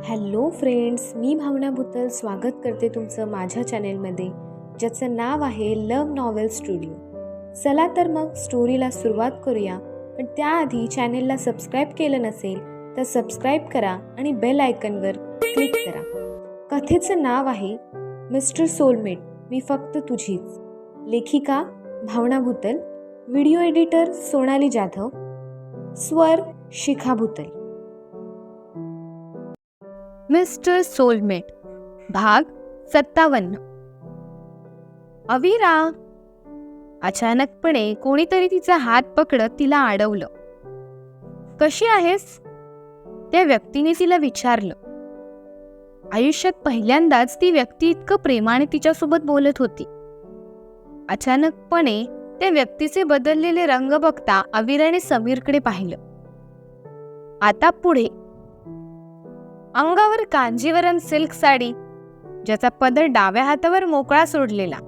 Hello friends, मी भावना भुतल स्वागत करते तुमचं माझ्या चॅनेलमध्ये, ज्याचं नाव आहे लव्ह नॉवेल स्टुडिओ. चला तर मग स्टोरीला सुरुवात करूया. पण त्याआधी चॅनेलला सबस्क्राईब केलं नसेल तर सबस्क्राईब करा आणि बेल आयकनवर क्लिक करा. कथेचं नाव आहे मिस्टर सोलमेट, मी फक्त तुझीच. लेखिका भावना भुतल, व्हिडिओ एडिटर सोनाली जाधव, स्वर शिखा भुतल. मिस्टर सोलमेट भाग 57. अविरा. अचानकपणे कोणीतरी तिचा हात पकडत तिला अडवलं. कशी आहेस? त्या व्यक्तीने तिला विचारलं. आयुष्यात पहिल्यांदाच ती व्यक्ती इतकं प्रेमाने तिच्यासोबत बोलत होती. अचानकपणे त्या व्यक्तीचे बदललेले रंग बघता अविराने समीरकडे पाहिलं. आता पुढे. अंगावर कांजीवरम सिल्क साडी, ज्याचा पदर डाव्या हातावर मोकळा सोडलेला.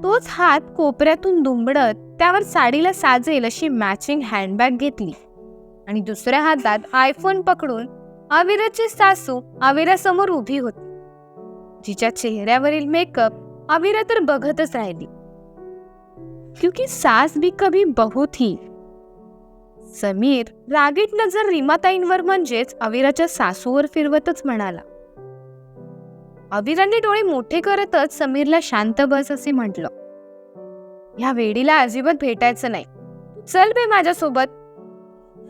तोच हात कोपऱ्यातून दुमडत त्यावर साडीला साजेल अशी मॅचिंग हँडबॅग घेतली आणि दुसऱ्या हातात आयफोन पकडून अविराची सासू अविरासमोर उभी होती. जिच्या चेहऱ्यावरील मेकअप अविरा तर बघतच राहिली. क्योंकि सास भी कभी बहू थी. समीर रागीट नजर रीमाताईंवर म्हणजेच अविराच्या सासूवर फिरवतच म्हणाला. अविराने डोळे मोठे करतच समीरला शांत बस असे म्हटलं. ह्या वेडीला अजिबात भेटायचं नाही, चल बे माझ्यासोबत.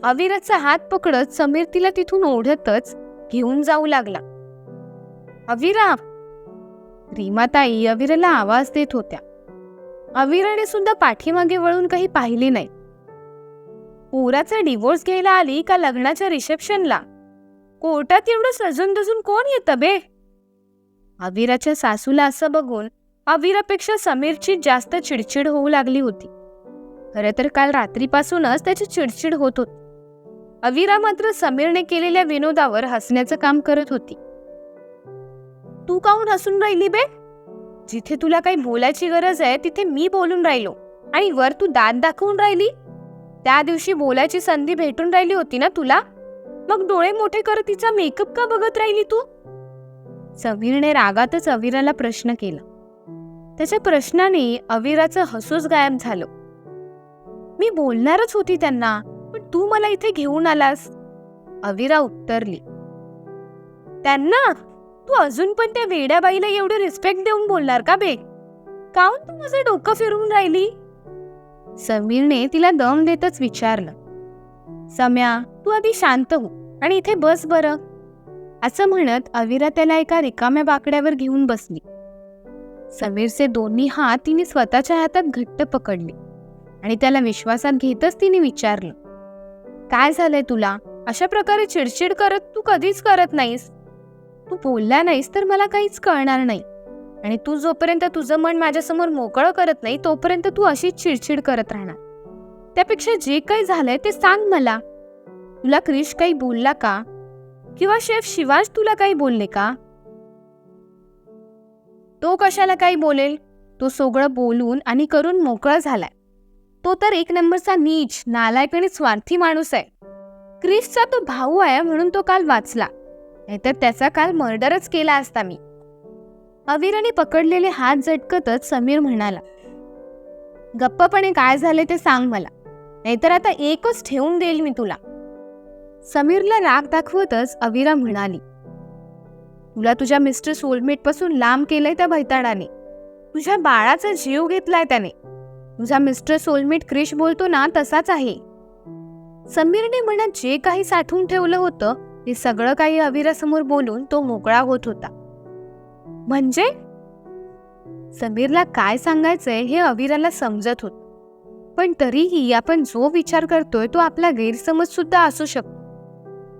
अविराचा हात पकडत समीर तिला तिथून ओढतच घेऊन जाऊ लागला. अविरा. रीमाताई अविराला आवाज देत होत्या. अविराने सुद्धा पाठीमागे वळून काही पाहिले नाही. पोराचा डिवोर्स घ्यायला आली का लग्नाच्या रिसेप्शनला? कोर्टात एवढं सजून दजून कोण येतं बे? अविराच्या सासूला असं बघून अविरापेक्षा समीरची जास्त चिडचिड होऊ लागली होती. खरं तर काल रात्रीपासूनच त्याची चिडचिड होत होती. अविरा मात्र समीरने केलेल्या विनोदावर हसण्याचं काम करत होती. तू काहून हसून राहिली बे? जिथे तुला काही बोलायची गरज आहे तिथे मी बोलून राहिलो आणि वर तू दात दाखवून राहिली. त्या दिवशी बोलायची संधी भेटून राहिली होती ना तुला, मग डोळे मोठे करत तिचा मेकअप का बघत राहिली तू? समीरने रागातच अविराला प्रश्न केला. त्याच्या प्रश्नाने अविराचं हसूच गायब झालं. मी बोलणारच होती त्यांना, पण तू मला इथे घेऊन आलास. अविरा उत्तरली. त्यांना? तू अजून पण त्या वेड्या बाईला एवढी रिस्पेक्ट देऊन बोलणार का बे? काहून तू माझं डोकं फिरवून राहिली? समीरने तिला दम देतच विचारलं. सम्या, तू आधी शांत हो आणि इथे बस बरं. असं म्हणत अविरा त्याला एका रिकाम्या बाकड्यावर घेऊन बसली. समीरचे दोन्ही हात तिने स्वतःच्या हातात घट्ट पकडले आणि त्याला विश्वासात घेतच तिने विचारलं. काय झालंय तुला? अशा प्रकारे चिडचिड करत तू कधीच करत नाहीस. तू बोलला नाहीस तर मला काहीच कळणार नाही आणि तू जोपर्यंत तुझं मन माझ्यासमोर मोकळं करत नाही तोपर्यंत तू अशीच चिडचिड करत राहणार. त्यापेक्षा जे काही झालंय ते सांग मला. तुला क्रिश काही बोलला का? किंवा शेफ शिवाज तुला काही बोलले का? तो कशाला काही बोलेल? तो सगळं बोलून आणि करून मोकळा झालाय. तो तर एक नंबरचा नीच, नालायक आणि स्वार्थी माणूस आहे. क्रिशचा तो भाऊ आहे म्हणून तो काल वाचला, नाहीतर त्याचा काल मर्डरच केला असता मी. अविराने पकडलेले हात झटकतच समीर म्हणाला. गप्पपणे काय झाले ते सांग मला, नाहीतर आता एकच ठेवून देईल मी तुला. समीरला राग दाखवतच अविरा म्हणाली. तुला तुझ्या मिस्टर सोलमेट पासून लांब केलंय त्या भैताडाने. तुझ्या बाळाचा जीव घेतलाय त्याने. तुझा मिस्टर सोलमेट क्रिश बोलतो ना तसाच आहे. समीरने मनात जे काही साठवून ठेवलं होतं ते सगळं काही अविरासमोर बोलून तो मोकळा होत होता. म्हणजे समीरला काय सांगायचंय हे अविराला समजत होत, पण तरीही आपण जो विचार करतोय तो आपला गैरसमज सुद्धा असू शकतो.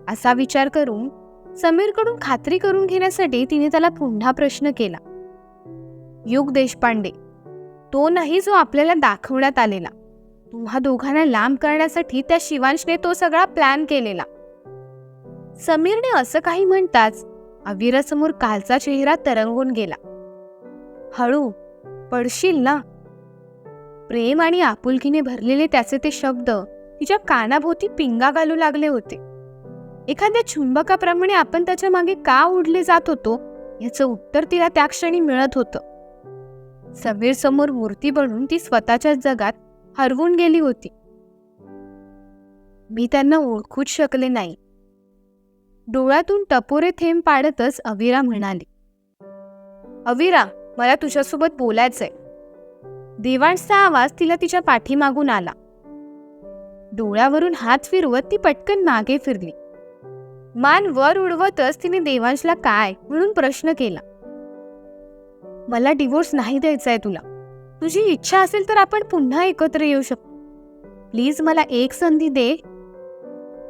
असा विचार करून समीरकडून खात्री करून घेण्यासाठी तिने त्याला पुन्हा प्रश्न केला. युग देशपांडे, तो नाही जो आपल्याला दाखवण्यात आलेला. तुम्हा दोघांना लांब करण्यासाठी त्या शिवांशने तो सगळा प्लॅन केलेला. समीरने असं काही म्हणताच अविरासमोर कालचा चेहरा तरंगून गेला. हळू, पडशील ना. प्रेम आणि आपुलकीने भरलेले त्याचे ते शब्द तिच्या कानाभोवती पिंगा घालू लागले होते. एखाद्या चुंबकाप्रमाणे आपण त्याच्या मागे का ओढले जात होतो याचं उत्तर तिला त्या क्षणी मिळत होतं. समीर समोर मूर्ती बनून ती स्वतःच्या जगात हरवून गेली होती. मी त्यांना ओळखूच शकले नाही. डोळ्यातून टपोरे थेंब पाडतच अविरा म्हणाली, अविरा, मला तुझ्यासोबत बोलायचंय. देवांशचा आवाज तिला तिच्या पाठीमागून आला. डोळ्यावरून हात फिरवत ती पटकन मागे फिरली. मान वर उडवतच तिने देवांशला काय म्हणून प्रश्न केला. मला डिवोर्स नाही द्यायचाय तुला. तुझी इच्छा असेल तर आपण पुन्हा एकत्र येऊ शकतो. प्लीज मला एक संधी दे.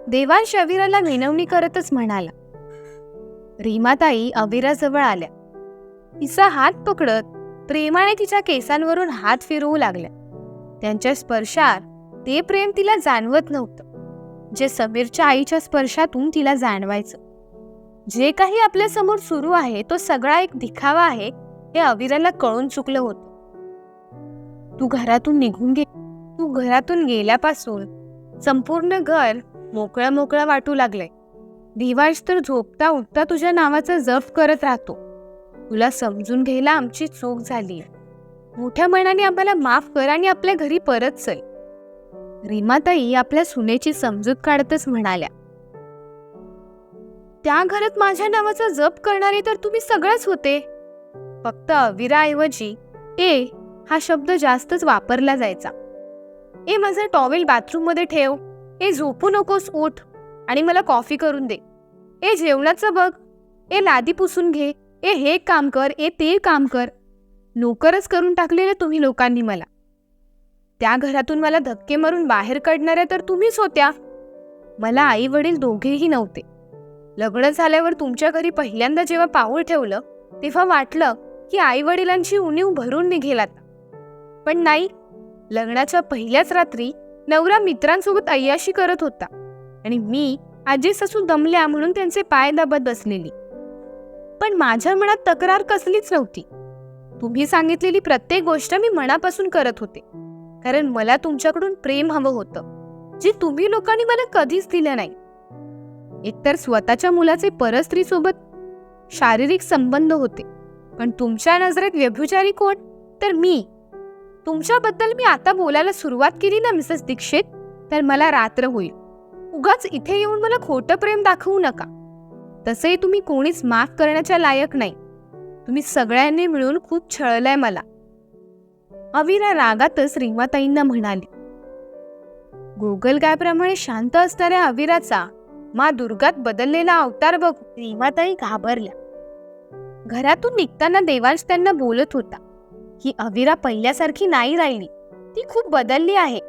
देवांश अविराला विनवणी करतच म्हणाला. रीमाताई अविराजवळ आल्या. तिचा हात पकडत प्रेमाने तिच्या केसांवरून हात फिरवू लागल्या. त्यांच्या स्पर्शात ते प्रेम तिला जाणवत नव्हतं जे समीरच्या आईच्या स्पर्शातून तिला जाणवायचं. जे काही आपल्या समोर सुरू आहे तो सगळा एक दिखावा आहे हे अविराला कळून चुकलं होतं. तू घरातून गेल्यापासून संपूर्ण घर मोकळं मोकळं वाटू लागलंय. देवांश तर झोपता उठता तुझ्या नावाचा जप करत राहतो. तुला समजून घ्यायला आमची चूक झाली. मोठ्या मनाने आम्हाला माफ कर आणि आपल्या घरी परत चल. रीमाताई आपल्या सुनेची समजूत काढतच म्हणाल्या. त्या घरात माझ्या नावाचा जप करणारे तर तुम्ही सगळेच होते. फक्त अविराऐवजी ए हा शब्द जास्तच वापरला जायचा. ए माझा टॉवेल बाथरूम मध्ये ठेव. ए झोपू नकोस, उठ आणि मला कॉफी करून दे. ए जेवणाचं बघ. ए लादी पुसून घे. ए हे काम कर, ए ते काम कर. नोकरच करून टाकलेलं तुम्ही लोकांनी मला. त्या घरातून मला धक्के मारून बाहेर काढणाऱ्या तर तुम्हीच होत्या. मला आई वडील दोघेही नव्हते. लग्न झाल्यावर तुमच्या घरी पहिल्यांदा जेव्हा पाऊल ठेवलं तेव्हा वाटलं की आई वडिलांची उणीव भरून निघेल आता. पण नाही. लग्नाच्या पहिल्याच रात्री नवरा मित्रांसोबत अय्याशी करत होता आणि मी आजी सासू दमल्या म्हणून त्यांचे पाय दाबत बसलेली. पण माझ्या मनात तक्रार कसलीच नव्हती. तुम्ही सांगितलेली प्रत्येक गोष्ट मी मनापासून करत होते, कारण मला तुमच्याकडून प्रेम हवं होतं जे तुम्ही लोकांनी मला कधीच दिलं नाही. एकतर स्वतःच्या मुलाचे परस्त्रीसोबत शारीरिक संबंध होते, पण तुमच्या नजरेत व्यभिचारी कोण? तर मी. तुमच्याबद्दल मी आता बोलायला सुरुवात केली ना मिसेस दीक्षित, तर मला रात्र होईल. उगाच इथे येऊन मला खोटं प्रेम दाखवू नका. तसंही तुम्ही कोणीच माफ करण्याच्या लायक नाही. तुम्ही सगळ्यांनी मिळून खूप छळलंय मला. अविरा रागातच रीमाताईंना म्हणाली. गोगलगायप्रमाणे शांत असणाऱ्या अविराचा मा दुर्गात बदललेला अवतार बघ रीमाताई घाबरल्या. घरातून निघताना देवांश त्यांना बोलत होता की अविरा पहिल्यासारखी नाही राहिली, ती खूप बदलली आहे.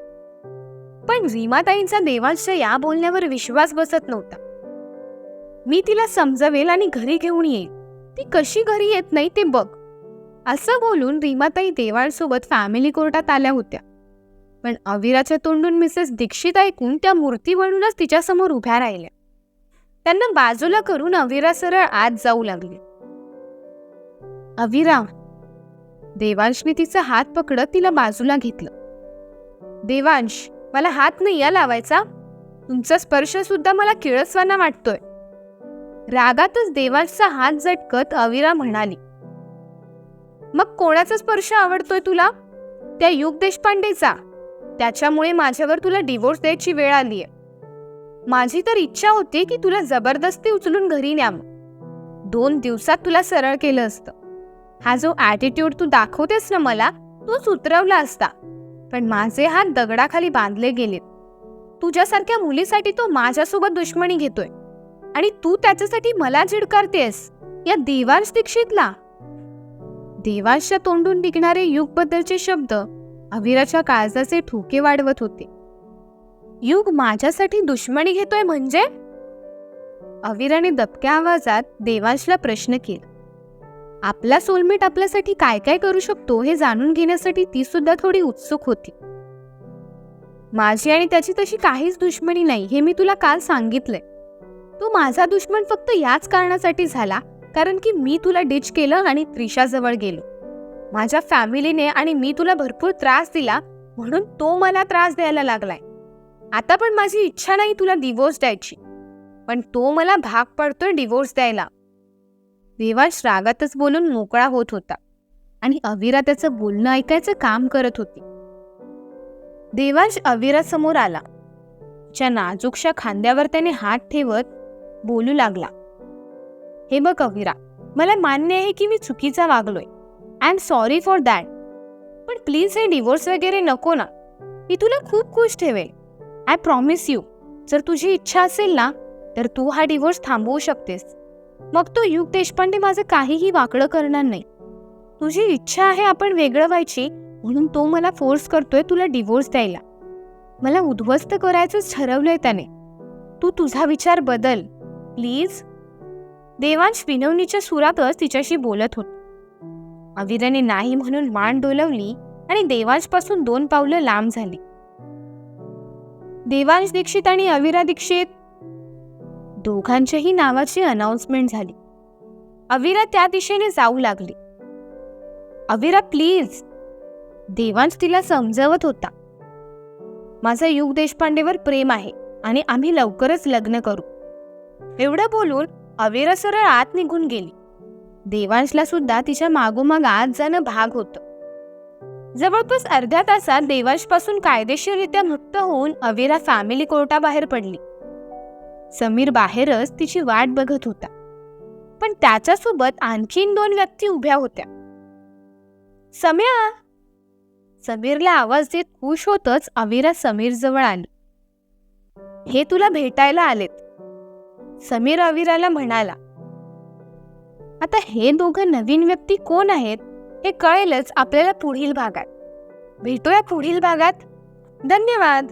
पण रीमाताईंचा देवांशच्या या बोलण्यावर विश्वास बसत नव्हता. मी तिला समजवेल आणि घरी घेऊन येईल. ती कशी घरी येत नाही ते बघ. असं बोलून रीमाताई देवांशसोबत फॅमिली कोर्टात आल्या होत्या. पण अविराच्या तोंडून मिसेस दीक्षित ऐकून त्या मूर्ती बनूनच तिच्यासमोर उभ्या राहिल्या. त्यांना बाजूला करून अविरा सरळ आत जाऊ लागली. अविरा. देवांशने तिचा हात पकडत तिला बाजूला घेतलं. देवांश, मला हात नाही या लावायचा. तुमचा स्पर्श सुद्धा मला किळसवाना वाटतोय. रागातच देवांशचा हात झटकत अविरा म्हणाली. मग कोणाचा स्पर्श आवडतोय तुला? त्या युग देशपांडेचा. त्याच्यामुळे माझ्यावर तुला डिवोर्स द्यायची वेळ आलीय. माझी तर इच्छा होती की तुला जबरदस्ती उचलून घरी न्यावं. 2 दिवसात तुला सरळ केलं असतं. हा जो ॲटिट्यूड तू दाखवतेस ना मला, तोच उतरवला असता. पण माझे हात दगडाखाली बांधले गेलेत. तुझ्यासारख्या मुलीसाठी तो माझ्यासोबत दुश्मनी घेतोय आणि तू त्याच्यासाठी मला झिडकारतेस या देवांश दीक्षितला. देवांशच्या तोंडून निघणारे युग बद्दलचे शब्द अविराच्या काळजाचे ठोके वाढवत होते. युग माझ्यासाठी दुश्मनी घेतोय म्हणजे? अविराने दबक्या आवाजात देवांशला प्रश्न केला. आपला सोलमेट आपल्यासाठी काय काय करू शकतो हे जाणून घेण्यासाठी ती सुद्धा थोडी उत्सुक होती. माझी आणि त्याची तशी काहीच दुश्मनी नाही हे मी तुला काल सांगितलंय. तो माझा दुश्मन फक्त याच कारणासाठी झाला कारण की मी तुला डिच केलं आणि त्रिशाजवळ गेलो. माझ्या फॅमिलीने आणि मी तुला भरपूर त्रास दिला म्हणून तो मला त्रास द्यायला लागलाय. आता पण माझी इच्छा नाही तुला डिवोर्स द्यायची, पण तो मला भाग पडतोय डिवोर्स द्यायला. देवांश रागातच बोलून मोकळा होत होता आणि अविरा त्याचं बोलणं ऐकायचं काम करत होती. देवांश अविरासमोर आला. तिच्या नाजूकशा खांद्यावर त्याने हात ठेवत बोलू लागला. हे बघ अविरा, मला मान्य आहे की मी चुकीचा वागलोय. I am sorry for that. पण प्लीज हे डिवोर्स वगैरे नको ना. मी तुला खूप खुश ठेवेल. I promise you. जर तुझी इच्छा असेल ना तर तू हा डिवोर्स थांबवू शकतेस. मग तो युग देशपांडे माझं काहीही वाकडं करणार नाही. तुझी इच्छा आहे आपण वेगळं व्हायची, म्हणून तो मला फोर्स करतोय तुला डिवोर्स द्यायला. मला उद्ध्वस्त करायचंच ठरवलंय त्याने. तू तुझा विचार बदल प्लीज. देवांश विनवणीच्या सुरातच तिच्याशी बोलत होता. अविराने नाही म्हणून मान डोलवली आणि देवांशपासून 2 पावलं लांब झाली. देवांश दीक्षित आणि अविरा दीक्षित दोघांच्याही नावाची अनाउन्समेंट झाली. अविरा त्या दिशेने जाऊ लागली. अविरा प्लीज. देवांश तिला समजावत होता. माझं युग देशपांडेवर प्रेम आहे आणि आम्ही लवकरच लग्न करू. एवढं बोलून अविरा सरळ आत निघून गेली. देवांशला सुद्धा तिच्या मागोमाग आत जाणं भाग होतं. जवळपास अर्ध्या तासात देवांशपासून कायदेशीररित्या मुक्त होऊन अविरा फॅमिली कोर्टाबाहेर पडली. समीर बाहेरच तिची वाट बघत होता, पण त्याच्यासोबत आणखीन 2 व्यक्ती उभ्या होत्या. सम्या. समीरला आवाज देत खुश होतच अविरा समीर जवळ आली. हे तुला भेटायला आलेत. समीर अविराला म्हणाला. आता हे दोघं नवीन व्यक्ती कोण आहेत हे कळेलच आपल्याला पुढील भागात. भेटूया पुढील भागात. धन्यवाद.